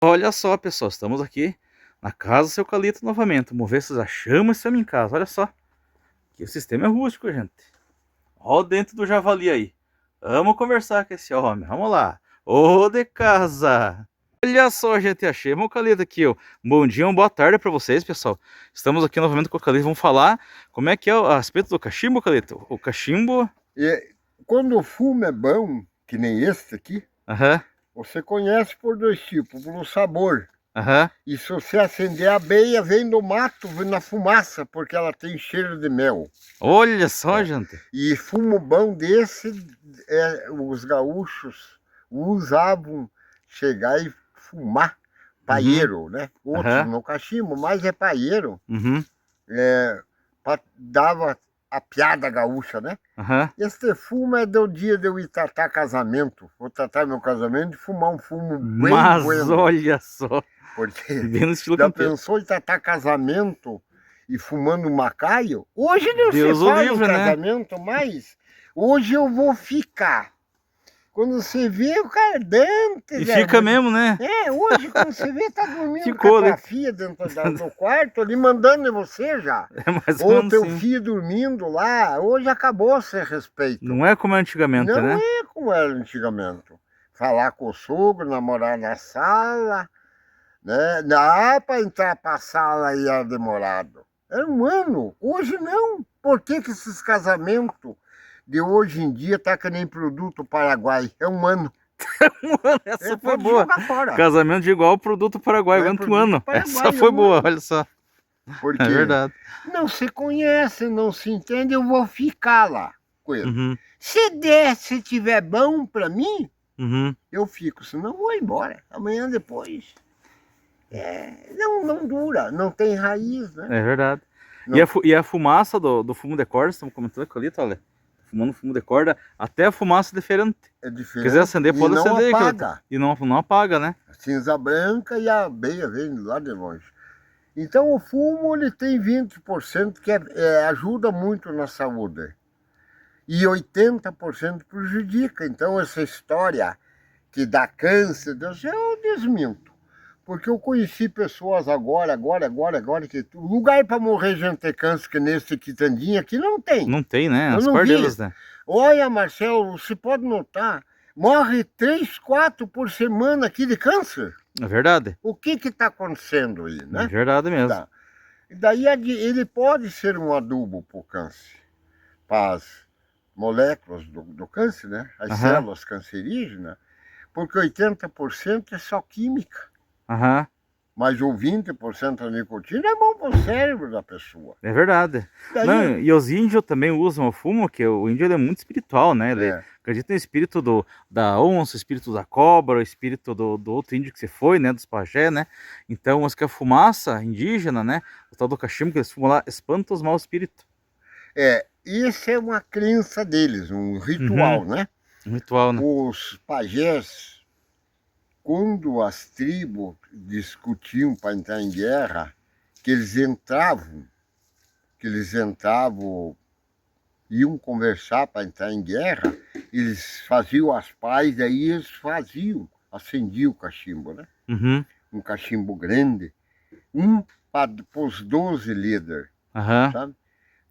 Olha só, pessoal, estamos aqui na casa do seu Calito novamente. Vamos ver se já chama esse homem em casa. Olha só, que o sistema é rústico, gente. Olha dentro do javali aí. Vamos conversar com esse homem. Vamos lá. Ô de casa. Olha só, gente, achei o Calito aqui, ó. Bom dia, uma boa tarde para vocês, pessoal. Estamos aqui novamente com o Calito. Vamos falar como é que é a respeito do cachimbo, Calito. O cachimbo... Quando o fumo é bom, que nem esse aqui, você conhece por dois tipos, pelo sabor. E se você acender a abelha, vem do mato, vem na fumaça, porque ela tem cheiro de mel. Olha só, gente. E fumo bom desse, os gaúchos usavam chegar e fumar paieiro, né? Outros no cachimbo, mas é paieiro. Dava a piada gaúcha, né? Esse fumo é do dia de eu ir tratar casamento. Vou tratar meu casamento e fumar um fumo bem bueno. Olha só. Porque bem no estilo já pensou em tratar casamento e fumando macaio? Hoje não se fala em casamento, né? Mas hoje eu vou ficar. Quando você vê, o cara dentro... E fica mesmo, né? Hoje quando você vê, tá dormindo com a tua filha dentro do quarto, ali mandando em você já. Ou teu filho dormindo lá. Hoje acabou esse respeito. Não é como antigamente, né? Não é como era antigamente. Falar com o sogro, namorar na sala, né? Para entrar para a sala aí era demorado. Era um ano. Hoje não. Por que esses casamentos de hoje em dia tá que nem produto Paraguai? É um ano. Essa foi boa. Casamento de igual produto Paraguai, aguenta um ano. Essa foi boa, olha só. Porque é verdade. Não se conhece, não se entende, eu vou ficar lá com ele. Se tiver bom para mim, eu fico, senão eu vou embora. Amanhã depois. Não dura, não tem raiz, né? É verdade. E a fumaça do fumo de corda, estamos comentando com ali, olha. Fumando fumo de corda, até a fumaça é diferente. É diferente. Se quiser acender, pode acender. Apaga. E não apaga, né? Cinza branca e a abelha vem lá de longe. Então o fumo ele tem 20% que ajuda muito na saúde. E 80% prejudica. Então essa história que dá câncer, eu desminto. Porque eu conheci pessoas agora, que lugar para morrer gente ter câncer que nesse quitandinha aqui não tem. Não tem, né? As pardelas, né? Olha, Marcelo, você pode notar, morre 3, 4 por semana aqui de câncer. É verdade. O que está acontecendo aí, né? É verdade mesmo. Tá. E daí ele pode ser um adubo para o câncer, para as moléculas do câncer, né? As células cancerígenas, porque 80% é só química. Mas o 20% da nicotina é bom para o cérebro da pessoa. É verdade. Não, e os índios também usam o fumo, que o índio é muito espiritual, né? Ele acredita no espírito da onça, o espírito da cobra, o espírito do outro índio que se foi, né? Dos pajé, né? Então, acho que a fumaça indígena, né? O tal do cachimbo que eles fumam lá, espanta os maus espíritos. Isso é uma crença deles, um ritual, né? Um ritual, né? Os pajés, quando as tribos discutiam para entrar em guerra, que eles entravam, iam conversar para entrar em guerra, eles faziam as pazes, daí eles acendiam o cachimbo, né? Um cachimbo grande, para os 12 líderes, sabe?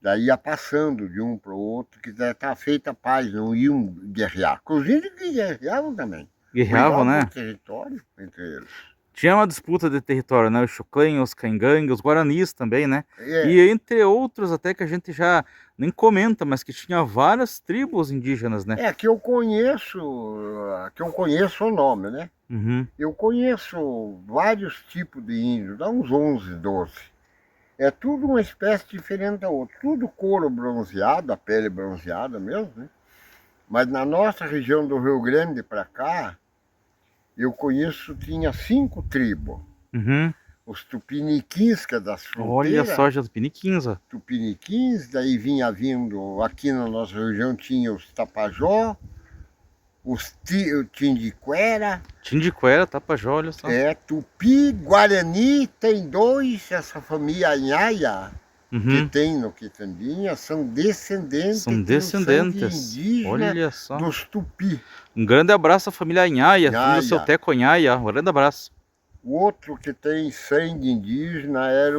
Daí ia passando de um para o outro, que está feita a paz, não iam guerrear. Inclusive que guerreavam também. Guerreavam, né? Território entre eles. Tinha uma disputa de território, né? Os Xoclen, os Caingangue, os Guaranis também, né? E entre outros até que a gente já nem comenta, mas que tinha várias tribos indígenas, né? Que eu conheço o nome, né? Eu conheço vários tipos de índios, dá uns 11, 12. É tudo uma espécie diferente da outra. Tudo couro bronzeado, a pele bronzeada mesmo, né? Mas na nossa região do Rio Grande para cá, eu conheço, tinha 5 tribos. Os Tupiniquins, que é das fronteiras. Olha só, já Tupiniquins, ó. Tupiniquins, daí vinha vindo, aqui na nossa região tinha os Tapajó, os Tindiquera. Tindiquera, Tapajó, olha só. Tupi, Guarani, tem 2, essa família Anhaia. Que tem no Quitandinha, são descendentes indígenas, olha só, dos Tupi. Um grande abraço à família Anhaia, filho do seu Teco Anhaia, um grande abraço. O outro que tem sangue indígena era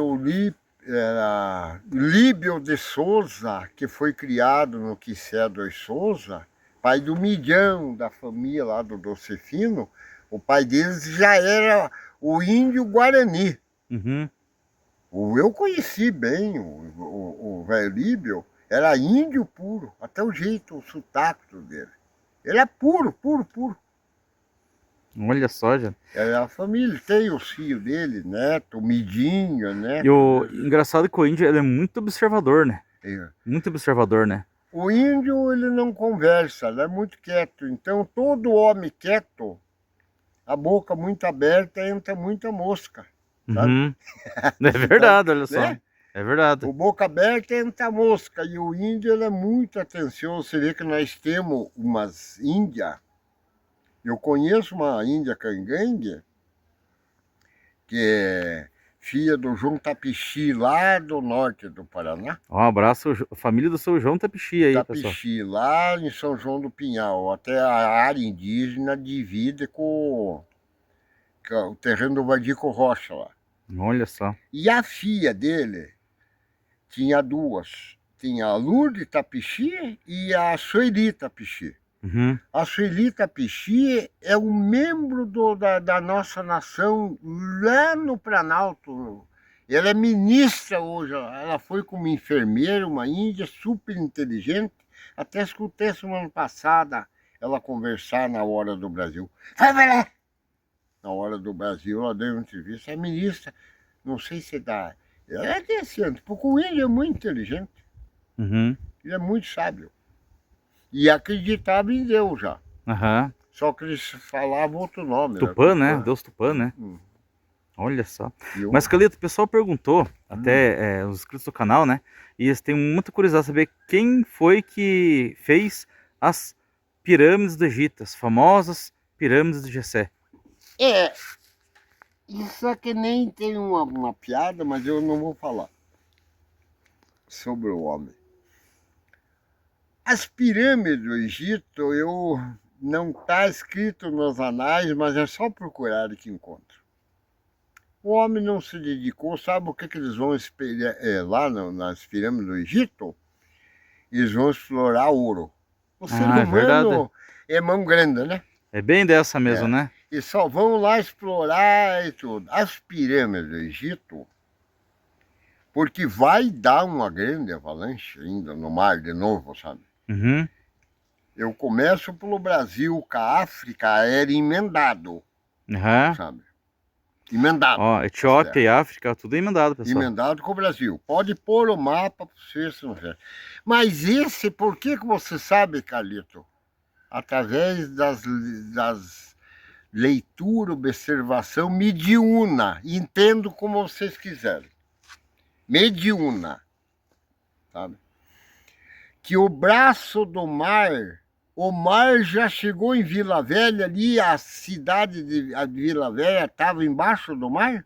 Líbio de Souza, que foi criado no Quissé dos Souza, pai do Midian, da família lá do Docefino. O pai deles já era o índio Guarani. Uhum. Eu conheci bem o velho Líbio, era índio puro, até o jeito, o sotaque dele. Ele é puro, puro, puro. Olha só, já. É a família, tem o filho dele, neto, o Midinho, né? E o engraçado é que o índio ele é muito observador, né? É. Muito observador, né? O índio, ele não conversa, ele é muito quieto. Então, todo homem quieto, a boca muito aberta, entra muita mosca. Sabe? Uhum. É verdade, olha só. Né? É verdade. O boca aberta entra mosca. E o índio, ele é muito atencioso. Você vê que nós temos umas índias. Eu conheço uma índia cangangue, que é filha do João Tapixi, lá do norte do Paraná. Um abraço, família do seu João Tapixi aí, pessoal. Tapixi, lá em São João do Pinhal. Até a área indígena divide com o terreno do Vadico Rocha lá. Olha só. E a filha dele tinha duas. Tinha a Lourdes Tapixi e a Sueli Tapixi. Uhum. A Sueli Tapixi é um membro da nossa nação lá no Planalto. Ela é ministra hoje. Ela foi como enfermeira, uma índia super inteligente. Até escutei semana passada ela conversar na Hora do Brasil. Vai lá! Na Hora do Brasil, ela deu uma entrevista. É ministra, não sei se dá. Ela é decente, porque o índio é muito inteligente. Uhum. Ele é muito sábio. E acreditava em Deus já. Uhum. Só que eles falavam outro nome. Tupã, né? Deus Tupã, né? Olha só. Mas, Calito, o pessoal perguntou, até os inscritos do canal, né? E eles têm muita curiosidade de saber quem foi que fez as pirâmides do Egito, as famosas pirâmides de Gizé. Isso aqui nem tem uma piada, mas eu não vou falar sobre o homem. As pirâmides do Egito, não está escrito nos anais, mas é só procurar que encontra. O homem não se dedicou, sabe o que eles vão espelhar lá nas pirâmides do Egito? Eles vão explorar ouro. O ser humano é mão grande, né? É bem dessa mesmo, né? E só vão lá explorar e tudo. As pirâmides do Egito, porque vai dar uma grande avalanche ainda no mar de novo, sabe? Uhum. Eu começo pelo Brasil, com a África era emendado, sabe? Emendado. Ó, Etiópia e África, tudo emendado, pessoal. Emendado com o Brasil. Pode pôr o mapa para você, se não quer. Mas esse, por que você sabe, Carlito? Através das leituras, observação mediúna. Entendo como vocês quiserem. Mediúna. Sabe? Que o braço do mar, o mar já chegou em Vila Velha ali, a cidade de Vila Velha estava embaixo do mar?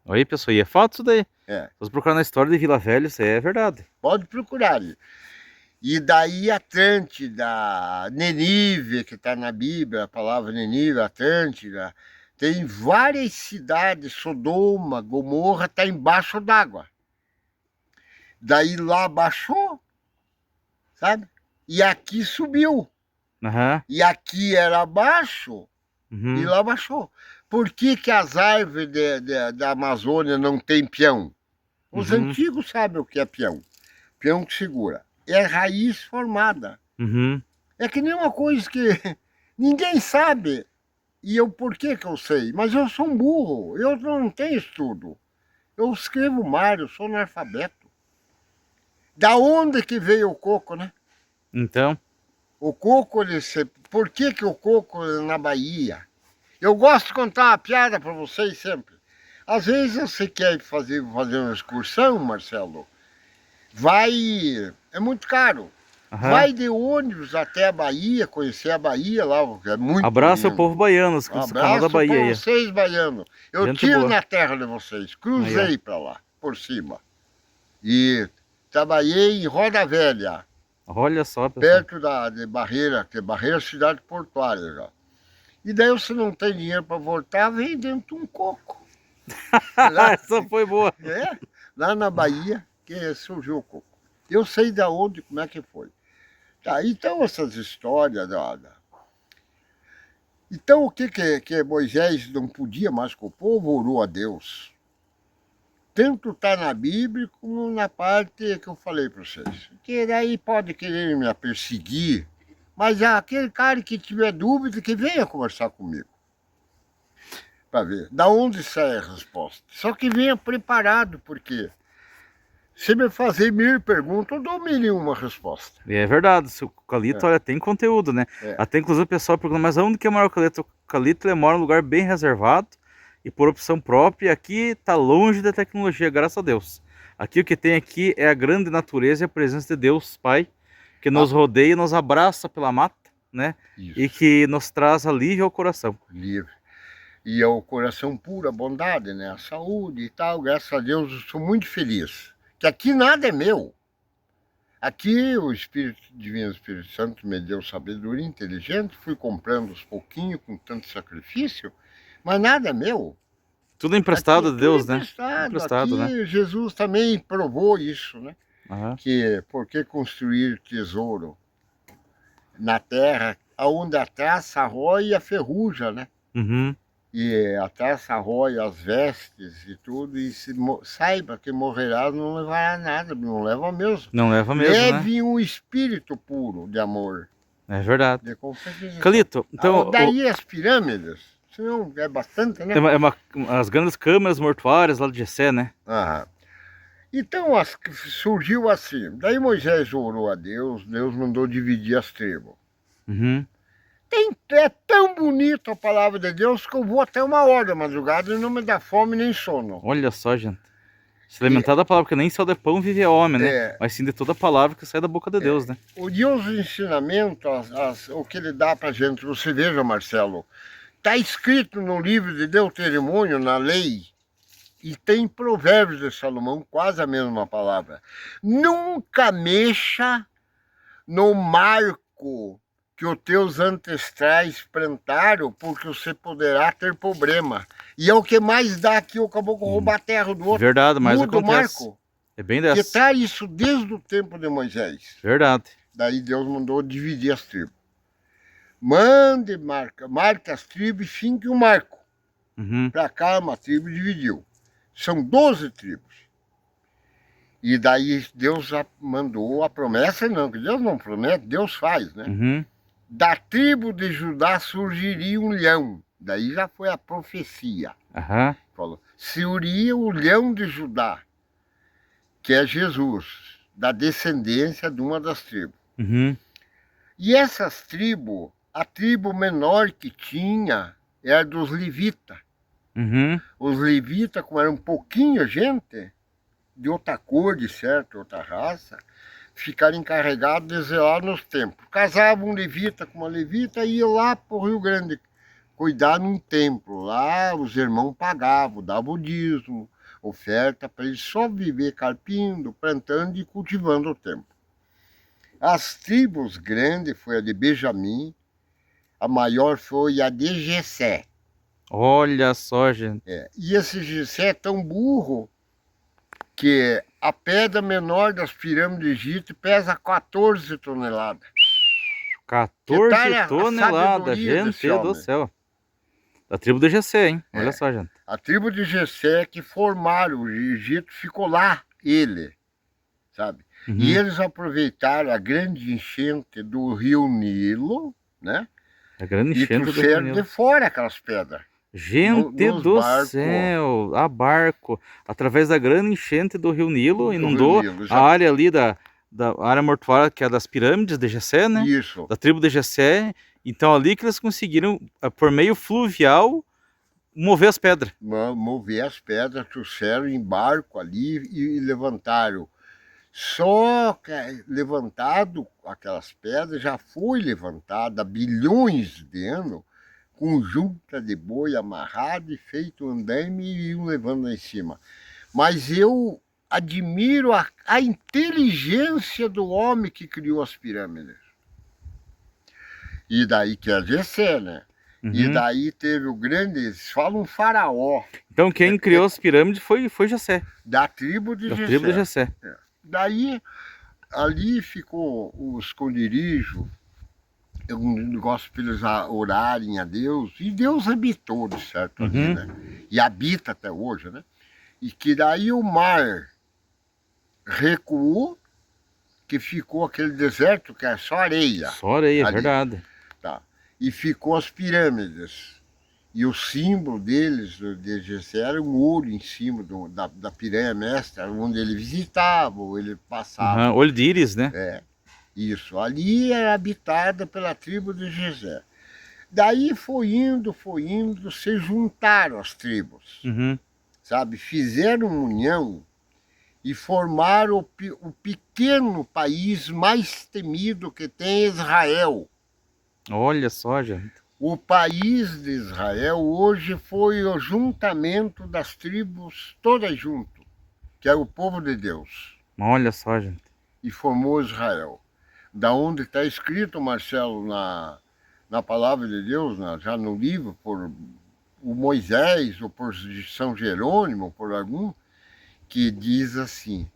Aí, pessoal, e é fato isso daí. É. Se você procurar na história de Vila Velha, isso aí é verdade. Pode procurar. E daí Atlântida, Nenive, que está na Bíblia, a palavra Nenive, Atlântida, tem várias cidades, Sodoma, Gomorra, está embaixo d'água. Daí lá baixou, sabe? E aqui subiu. Uhum. E aqui era baixo, e lá baixou. Por que as árvores da Amazônia não tem peão? Os antigos sabem o que é peão. Peão que segura. É raiz formada. É que nem uma coisa que ninguém sabe. E por que eu sei? Mas eu sou um burro, eu não tenho estudo. Eu escrevo mar, eu sou analfabeto. Da onde que veio o coco, né? Então? O coco, por que o coco é na Bahia? Eu gosto de contar uma piada para vocês sempre. Às vezes você quer fazer uma excursão, Marcelo, é muito caro. Vai de ônibus até a Bahia, conhecer a Bahia lá, é muito Abraço ao povo baiano, os canal da Bahia. Abraço para vocês, baianos. Eu estive na terra de vocês, cruzei para lá, por cima. E trabalhei em Roda Velha. Olha só, pessoal. Perto de Barreira, que Barreira é cidade portuária já. E daí você não tem dinheiro para voltar, vem dentro de um coco. Essa foi boa. Lá na Bahia que surgiu o coco. Eu sei de onde, como é que foi. Tá, então essas histórias Então o que Moisés não podia mais com o povo? Orou a Deus. Tanto está na Bíblia como na parte que eu falei para vocês. Que daí pode querer me perseguir, mas aquele cara que tiver dúvida, que venha conversar comigo. Para ver da onde sai a resposta. Só que venha preparado, porque se me fazer 1000 perguntas, eu dou 1001 resposta. É verdade, o eucalipto, olha, tem conteúdo, né? Até inclusive o pessoal pergunta, mas onde que é o maior eucalipto? O eucalipto ele mora num lugar bem reservado e por opção própria. Aqui tá longe da tecnologia, graças a Deus. Aqui o que tem aqui é a grande natureza e a presença de Deus, Pai, que nos rodeia e nos abraça pela mata, né? Isso. E que nos traz alívio ao coração. Livre. E é o coração puro, a bondade, né? A saúde e tal, graças a Deus, eu sou muito feliz. Que aqui nada é meu. Aqui o Espírito Divino, o Espírito Santo me deu sabedoria inteligente, fui comprando aos pouquinhos com tanto sacrifício, mas nada é meu. Tudo emprestado de Deus, né? Emprestado, né? Jesus também provou isso, né? Que por que construir tesouro na terra, onde a traça rói e a ferruja, né? E a traça rói as vestes e tudo, e saiba que morrerá, não levará nada, não leva mesmo. Não leva mesmo, Leve um espírito puro de amor. É verdade. Calito, então... Daí as pirâmides, senão é bastante, né? As grandes câmaras mortuárias lá de Jessé, né? Então surgiu assim, daí Moisés orou a Deus, Deus mandou dividir as tribos. É tão bonito a palavra de Deus que eu vou até 1h da madrugada e não me dá fome nem sono. Olha só, gente. Se alimentar da palavra, porque nem só de pão vive homem, né? Mas sim de toda a palavra que sai da boca de Deus, né? O Deus do ensinamento, o que ele dá pra gente, você veja, Marcelo, está escrito no livro de Deuteronômio, na lei, e tem Provérbios de Salomão, quase a mesma palavra. Nunca mexa no marco que os teus ancestrais plantaram, porque você poderá ter problema. E é o que mais dá aqui, o caboclo roubar a terra do outro. Verdade, mas muda acontece. O marco. É bem dessa. Que tá isso desde o tempo de Moisés. Verdade. Daí Deus mandou dividir as tribos. Mande, marca as tribos e finque um marco. Para cá, uma tribo dividiu. São 12 tribos. E daí Deus mandou a promessa, não, que Deus não promete, Deus faz, né? Da tribo de Judá surgiria um leão. Daí já foi a profecia. Falou, surgiria o leão de Judá, que é Jesus, da descendência de uma das tribos. E essas tribos, a tribo menor que tinha era dos levitas. Os levitas, como era um pouquinho gente, de outra cor, de certo, outra raça, ficaram encarregados de zelar nos templos. Casavam um levita com uma levita e ia lá para o Rio Grande cuidar num templo. Lá os irmãos pagavam, davam o dízimo, oferta para eles só viver carpindo, plantando e cultivando o templo. As tribos grandes foi a de Benjamim, a maior foi a de Jessé. Olha só, gente. E esse Jessé é tão burro que a pedra menor das pirâmides do Egito pesa 14 toneladas. 14 toneladas, gente do céu. Da tribo de Jessé, hein? Olha só, gente. A tribo de Jessé que formaram o Egito, ficou lá ele, sabe? E eles aproveitaram a grande enchente do rio Nilo, né? A grande enchente do rio Nilo. De fora aquelas pedras. Gente do céu, a barco, através da grande enchente do rio Nilo, inundou a área ali da área mortuária, que é das pirâmides de Jessé, né? Isso. Da tribo de Jessé. Então ali que eles conseguiram, por meio fluvial, mover as pedras. Mover as pedras, trouxeram em barco ali e levantaram. Só que levantado aquelas pedras, já foi levantada há bilhões de anos, com junta de boi amarrado e feito andaime e iam levando lá em cima. Mas eu admiro a inteligência do homem que criou as pirâmides. E daí que é Jessé, né? E daí teve o grande, eles falam faraó. Então quem criou as pirâmides foi Jessé. Da tribo de Da Jessé. tribo de Jessé. Daí, ali ficou o esconderijo, um negócio para eles orarem a Deus, e Deus habitou, de certo, ali, né? E habita até hoje, né? E que daí o mar recuou, que ficou aquele deserto que é só areia. Só areia, é verdade. Tá. E ficou as pirâmides. E o símbolo deles, de Jessé, era um ouro em cima da piranha mestra, onde ele visitava, ou ele passava. Olho de íris, né? É, isso. Ali era habitada pela tribo de Jessé. Daí foi indo, se juntaram as tribos, sabe? Fizeram união e formaram o pequeno país mais temido que tem, Israel. Olha só, gente. O país de Israel hoje foi o juntamento das tribos todas junto, que é o povo de Deus. Olha só, gente. E formou Israel. Da onde está escrito, Marcelo, na palavra de Deus, já no livro, por o Moisés, ou por São Jerônimo, por algum, que diz assim: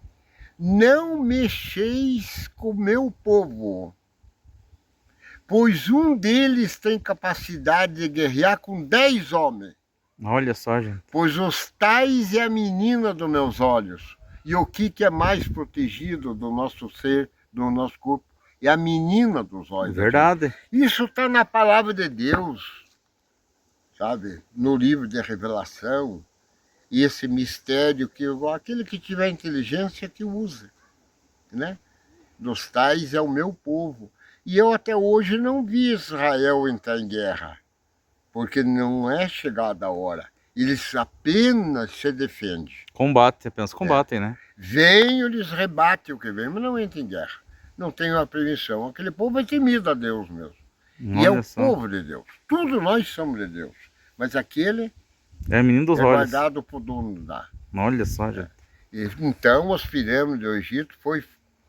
não mexeis com meu povo, pois um deles tem capacidade de guerrear com 10 homens. Olha só, gente. Pois os tais é a menina dos meus olhos. E o que é mais protegido do nosso ser, do nosso corpo? É a menina dos olhos. Verdade. Isso está na palavra de Deus, sabe? No livro de Revelação. E esse mistério que aquele que tiver inteligência que usa, né? Dos tais é o meu povo. E eu até hoje não vi Israel entrar em guerra, porque não é chegada a hora. Eles apenas se defendem. Combate, apenas combatem, né? Vem, eles rebatem o que vem, mas não entra em guerra. Não tem uma prevenção. Aquele povo é temido a Deus mesmo. Olha e é o só. povo de Deus. Todos nós somos de Deus. Mas aquele é menino dos é olhos. guardado por dono da. Olha só, gente. Então, as pirâmides do Egito foi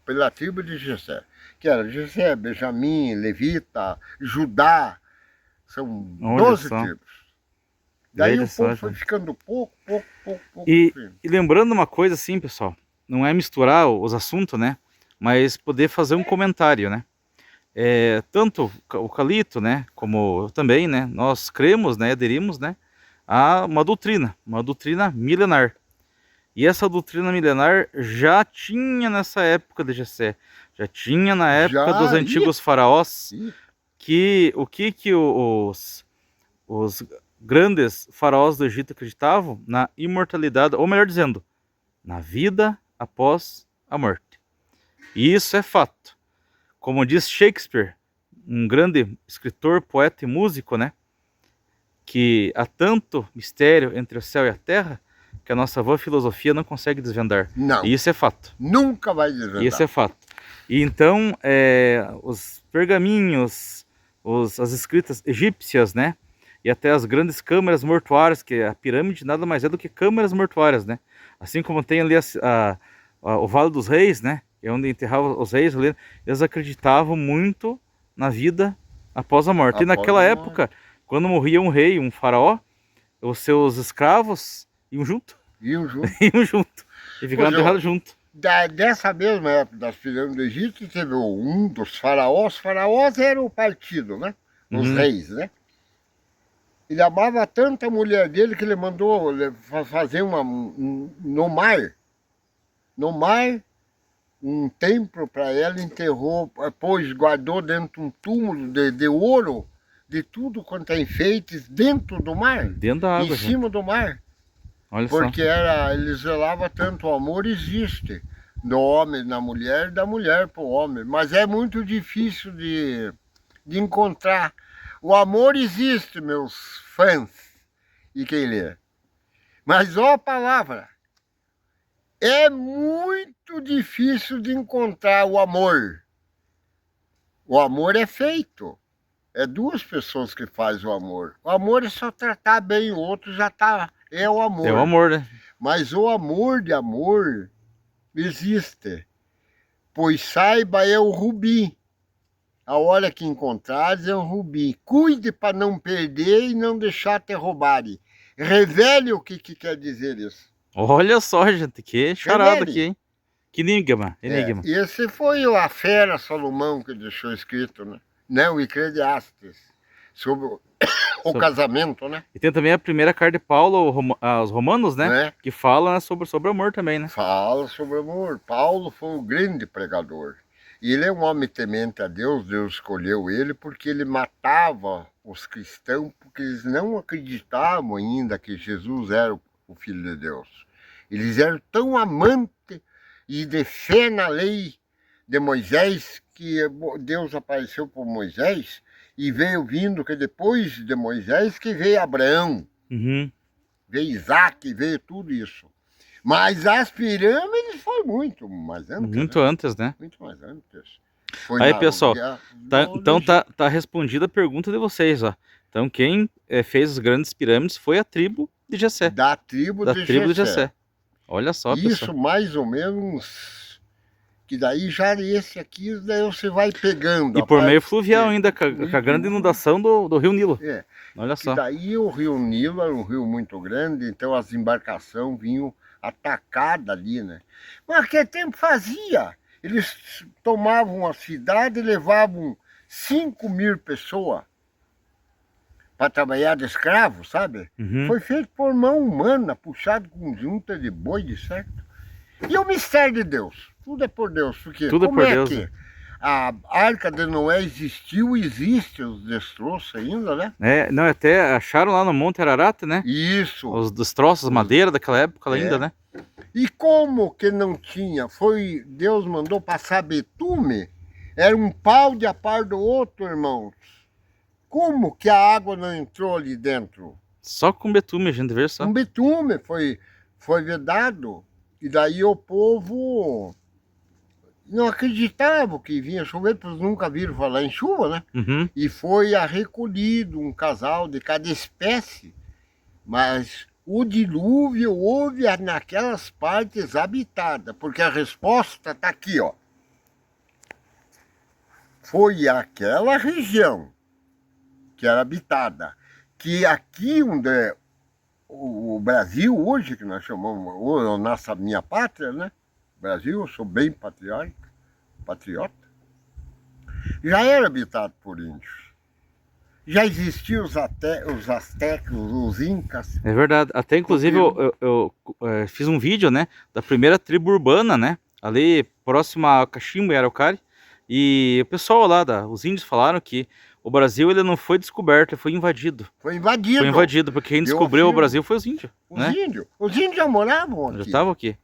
pela tribo de Jessé. Que era Jessé, Benjamim, Levita, Judá. São 12 tribos. Daí o povo foi ficando pouco. E lembrando uma coisa assim, pessoal, não é misturar os assuntos, né? Mas poder fazer um comentário, né? Tanto o Calito, né? Como eu também, né? Nós cremos, né? Aderimos, né? A uma doutrina milenar. E essa doutrina milenar já tinha nessa época de Jessé, já tinha na época dos antigos faraós, que os grandes faraós do Egito acreditavam na imortalidade, ou melhor dizendo, na vida após a morte. E isso é fato. Como diz Shakespeare, um grande escritor, poeta e músico, né? Que há tanto mistério entre o céu e a terra que a nossa vã filosofia não consegue desvendar. Não. E isso é fato. Nunca vai desvendar. Isso é fato. E então, os pergaminhos, as escritas egípcias, né? E até as grandes câmaras mortuárias, que a pirâmide nada mais é do que câmaras mortuárias, né? Assim como tem ali o Vale dos Reis, né? É onde enterravam os reis, eles acreditavam muito na vida após a morte. E naquela época, quando morria um rei, um faraó, os seus escravos iam junto. Iam junto. E ficavam enterrados junto. Dessa mesma época das pirâmides do Egito, teve um dos faraós. Faraós era o partido, né? Os reis, né? Ele amava tanto a mulher dele que ele mandou fazer no mar. No mar, um templo para ela, enterrou, depois guardou dentro de um túmulo de ouro, de tudo quanto é enfeites, dentro do mar. Dentro da água. Em cima do mar. Olha porque só. Ele zelava tanto, o amor existe. Do homem na mulher, da mulher para o homem. Mas é muito difícil de encontrar. O amor existe, meus fãs. E quem lê. Mas ó a palavra. É muito difícil de encontrar o amor. O amor é feito. É duas pessoas que fazem o amor. O amor é só tratar bem o outro, já tá. É o amor. É o amor, né? Mas o amor de amor existe. Pois saiba, é o rubi. a hora que encontrares é um rubi. Cuide para não perder e não deixar te roubarem. Revele o que quer dizer isso. Olha só, gente, que charada aqui, hein? Que enigma. Esse foi a fera Salomão que deixou escrito, né? Não, o Eclesiastes, sobre o casamento, né? E tem também a primeira carta de Paulo aos Romanos, né? Que fala, né, sobre amor também, né? Fala sobre amor. Paulo foi um grande pregador. E ele é um homem temente a Deus. Deus escolheu ele porque ele matava os cristãos, porque eles não acreditavam ainda que Jesus era o Filho de Deus. Eles eram tão amantes e de fé na lei de Moisés, que Deus apareceu para Moisés e veio vindo que depois de Moisés que veio Abraão, veio Isaac, veio tudo isso. Mas as pirâmides foi muito mais antes. Muito antes, né? Muito mais antes. Foi aí, pessoal, então tá respondida a pergunta de vocês, ó. Então quem fez as grandes pirâmides foi a tribo de Jessé. Da tribo de Jessé. Olha só, isso, pessoal. Mais ou menos, que daí já esse aqui, daí você vai pegando. E por meio fluvial ainda, com a grande inundação do Rio Nilo. Olha só. E daí o Rio Nilo era um rio muito grande, então as embarcações vinham atacadas ali, né? Mas que tempo fazia? Eles tomavam a cidade e levavam 5.000 pessoas para trabalhar de escravo, sabe? Foi feito por mão humana, puxado com junta de boi, de certo? E o mistério de Deus? Tudo é por Deus, porque tudo como é por é Deus, que a Arca de Noé existiu, existe os destroços ainda, né? Não, até acharam lá no Monte Ararat, né? Isso. Os destroços, madeira daquela época ainda, né? E como que não tinha? Deus mandou passar betume, era um pau de a par do outro, irmãos. Como que a água não entrou ali dentro? Só com betume, a gente vê só. Com betume foi vedado. E daí o povo não acreditava que vinha chover, porque eles nunca viram falar em chuva, né? E foi recolhido um casal de cada espécie. Mas o dilúvio houve naquelas partes habitadas, porque a resposta está aqui, ó. Foi aquela região que era habitada, que aqui onde o Brasil hoje, que nós chamamos, minha pátria, né? Brasil, eu sou bem patriota, já era habitado por índios. Já existiam os astecas, os incas. É verdade. Até inclusive eu fiz um vídeo, né, da primeira tribo urbana, né, ali próximo a Cachimbo e Araucária. E o pessoal lá, os índios falaram que o Brasil ele não foi descoberto, ele foi invadido. Foi invadido. Foi invadido, porque quem descobriu o Brasil foi os índios. Os índios já moravam aqui. Já estavam aqui.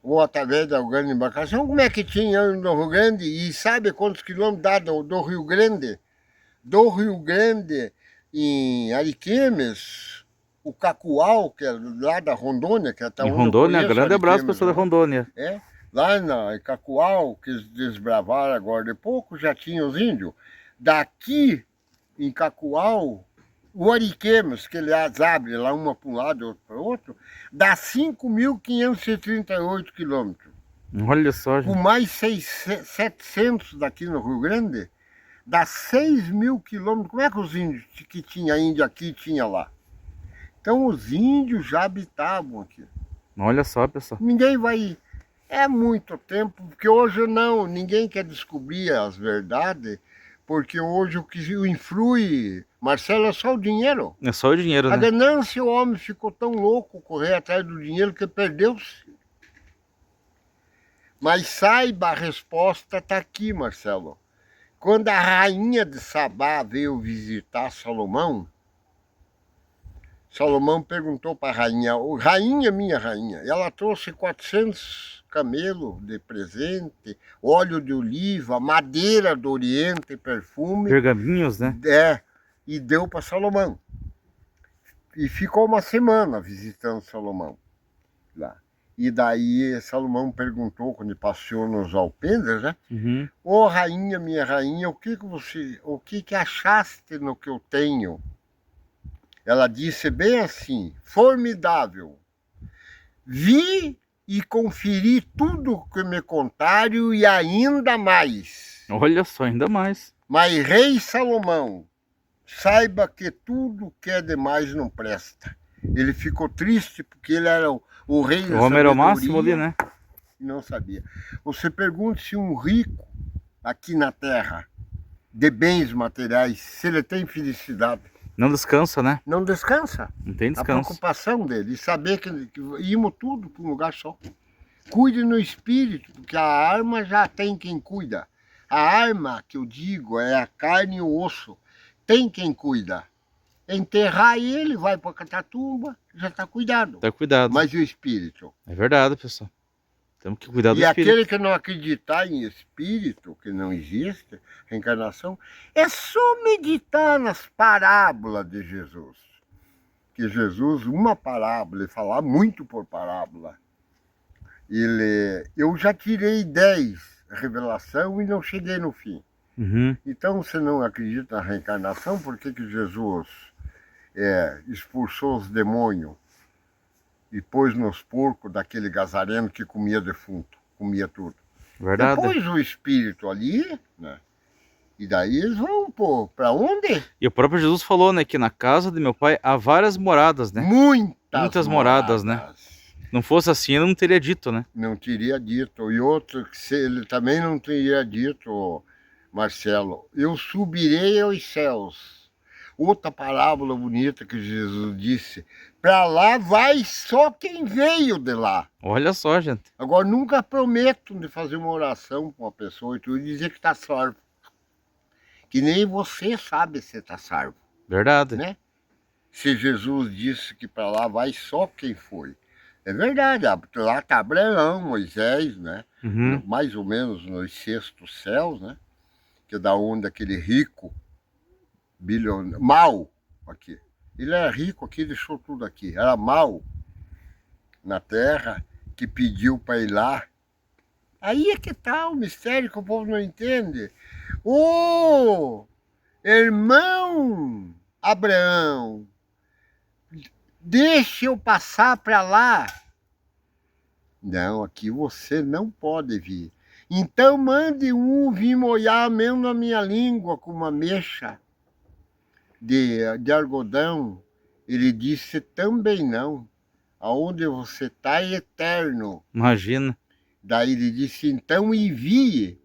Ou através da grande embarcação. Como é que tinha no Rio Grande? E sabe quantos quilômetros dá do Rio Grande? Do Rio Grande, em Ariquemes, o Cacoal, que é lá da Rondônia, que é até em Rondônia, grande abraço para pessoa da Rondônia. Lá em Cacoal, que eles desbravaram agora de pouco, já tinha os índios. Daqui, em Cacoal, o Ariquemes, que aliás abre lá uma para um lado e outra para o outro, dá 5.538 quilômetros. Olha só, gente. Com mais 700 daqui no Rio Grande, dá 6.000 quilômetros. Como é que os índios que tinha índio aqui, tinha lá? Então os índios já habitavam aqui. Olha só, pessoal. Ninguém vai... É muito tempo, porque hoje não, ninguém quer descobrir as verdades, porque hoje o que influi, Marcelo, é só o dinheiro. É só o dinheiro, né? A ganância, o homem ficou tão louco correr atrás do dinheiro que perdeu-se. Mas saiba, a resposta está aqui, Marcelo. Quando a rainha de Sabá veio visitar Salomão, Salomão perguntou para a rainha, rainha, minha rainha, ela trouxe 400 camelos de presente, óleo de oliva, madeira do Oriente, perfume. Pergaminhos, né? E deu para Salomão. E ficou uma semana visitando Salomão lá. E daí Salomão perguntou, quando passeou nos alpendres, né? Ô rainha, minha rainha, o que achaste no que eu tenho? Ela disse bem assim, formidável. Vi e conferi tudo o que me contaram e ainda mais. Olha só, ainda mais. Mas rei Salomão, saiba que tudo que é demais não presta. Ele ficou triste porque ele era o rei da O homem era o máximo ali, né? e não sabia. Você pergunta se um rico aqui na terra, de bens materiais, se ele tem felicidade. Não descansa, né? Não descansa. Não tem A descanso. preocupação dele, saber que íamos tudo para um lugar só. Cuide no espírito, porque a arma já tem quem cuida. A arma, que eu digo, é a carne e o osso. Tem quem cuida. Enterrar ele, vai para a catatumba, já está cuidado. Tá cuidado. Mas e o espírito? É verdade, pessoal. Temos que cuidar do E espírito. aquele que não acreditar em espírito, que não existe, reencarnação, é só meditar nas parábolas de Jesus. Que Jesus, uma parábola, ele fala muito por parábola. Eu já tirei 10 revelação e não cheguei no fim. Uhum. Então, você não acredita na reencarnação, por que Jesus expulsou os demônios e pôs nos porcos daquele gazareno que comia defunto, comia tudo? Verdade. Depois o espírito ali, né? E daí eles vão para onde? E o próprio Jesus falou, né, que na casa de meu pai há várias moradas, né? Muitas moradas, né? Não fosse assim, ele não teria dito, né? Não teria dito. E outro, que ele também não teria dito, Marcelo, eu subirei aos céus. Outra parábola bonita que Jesus disse, para lá vai só quem veio de lá. Olha só, gente. Agora, nunca prometo de fazer uma oração com uma pessoa e tudo, dizer que está salvo. Que nem você sabe se está salvo. Verdade. Né? Se Jesus disse que para lá vai só quem foi. É verdade, lá está Abraão, Moisés, né? Uhum. Mais ou menos nos sextos céus, né? Que é da onde aquele rico, mal aqui. Ele era rico aqui, deixou tudo aqui. Era mal na terra, que pediu para ir lá. Aí é que tá o mistério que o povo não entende. Ô, irmão Abraão, deixa eu passar para lá. Não, aqui você não pode vir. Então mande um vir molhar mesmo na minha língua com uma mecha de algodão. Ele disse também não. Aonde você está é eterno. Imagina. Daí ele disse, então envie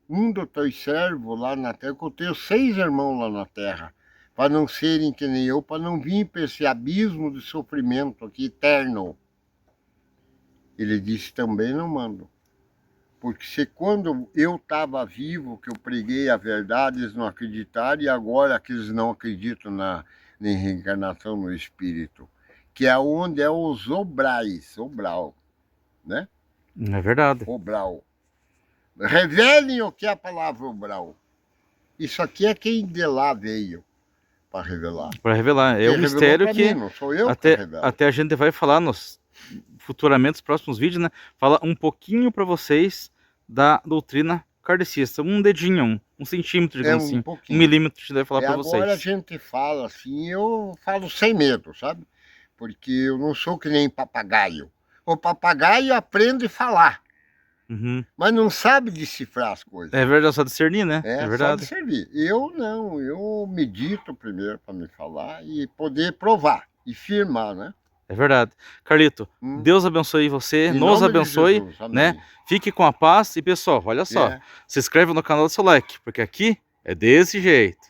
um dos teus servos lá na terra, que eu tenho 6 irmãos lá na terra, para não serem que nem eu, para não vir para esse abismo de sofrimento aqui eterno. Ele disse, também não mando. Porque se quando eu estava vivo, que eu preguei a verdade, eles não acreditaram, e agora que eles não acreditam na reencarnação no espírito, que é onde é os obral, né? É verdade. Obral. Revelem o que é a palavra obral. Isso aqui é quem de lá veio para revelar. Para revelar. É um mistério que mim, não sou eu até a gente vai falar futuramente, nos próximos vídeos, né? Falar um pouquinho para vocês da doutrina kardecista. Um dedinho, um centímetro, digamos assim. Um milímetro, a gente vai falar para vocês. Agora a gente fala assim, eu falo sem medo, sabe? Porque eu não sou que nem papagaio. O papagaio aprende a falar. Uhum. Mas não sabe decifrar as coisas. É verdade, só discernir, né? É verdade. Só discernir. Eu não, eu medito primeiro para me falar e poder provar e firmar, né? É verdade. Carlito, Deus abençoe você, nos abençoe, né? Fique com a paz e, pessoal, olha só, se inscreve no canal, do seu like, porque aqui é desse jeito.